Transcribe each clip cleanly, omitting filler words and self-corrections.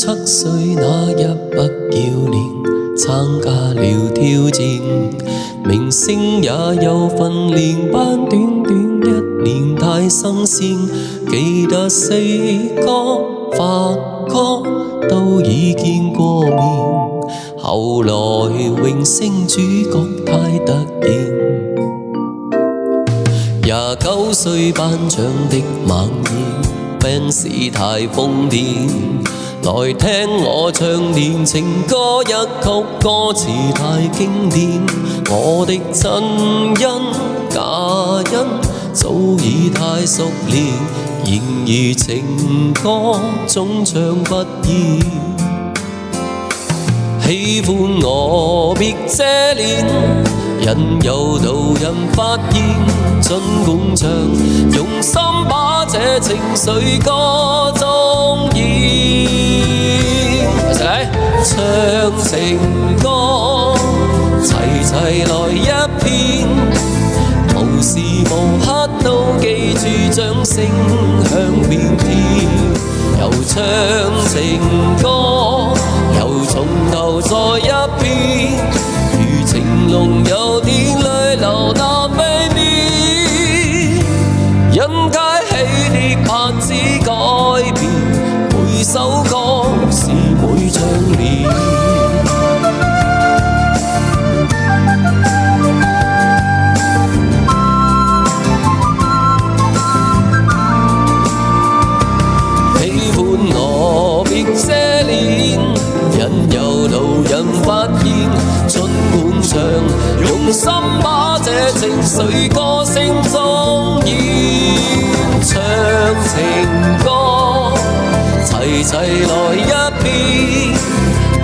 17歲那日不要臉，參加了挑戰，明星也有訓練班，短短1年太新鮮。記得四哥、發哥都已見過面，後來榮升主角太突然。29歲頒獎的晚宴，fans太瘋癲，來聽我唱練情歌一曲，歌詞太經典。我的親恩假恩早已太熟練，然而情歌總唱不厭。喜歡我別遮臉，引誘路人發現，盡管唱，用心把這情緒歌中演。一齊嚟唱情歌，齊齊來一遍，無時無刻都記住掌聲響遍天。又唱情歌，又從頭再一遍，如情濃有點淚流難避免。人皆喜烈盼只改變，每首歌是每張臉。遮臉，引誘路人發現，盡管唱，用心把這情緒歌聲中演。唱情歌，齊齊來一遍，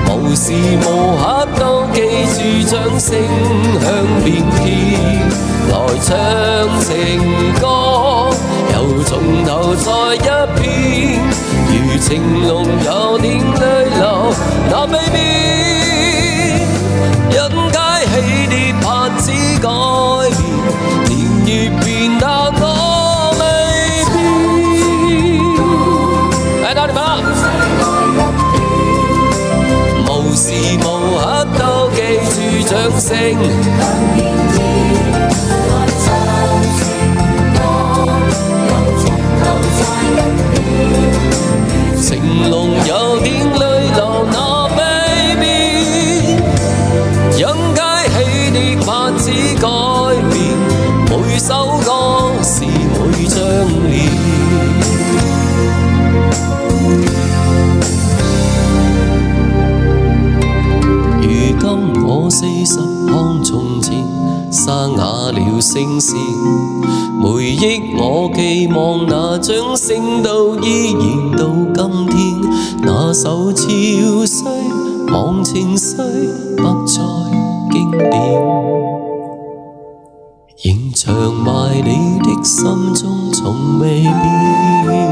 無時無刻都記住掌聲響遍天。來唱情歌，又從頭再一遍，如情濃有點淚流難避免。人皆喜烈盼只改變，年月變但我未變。嚟到你們啦！無時無刻都記住掌聲。情濃有點淚流難避免，人皆喜烈盼只改變，每首歌是每張臉。如今我40看從前，沙啞了聲線，回憶我寄望那掌聲都依然到今天。那首潮水忘情雖不再經典，仍長埋你的心中從未變。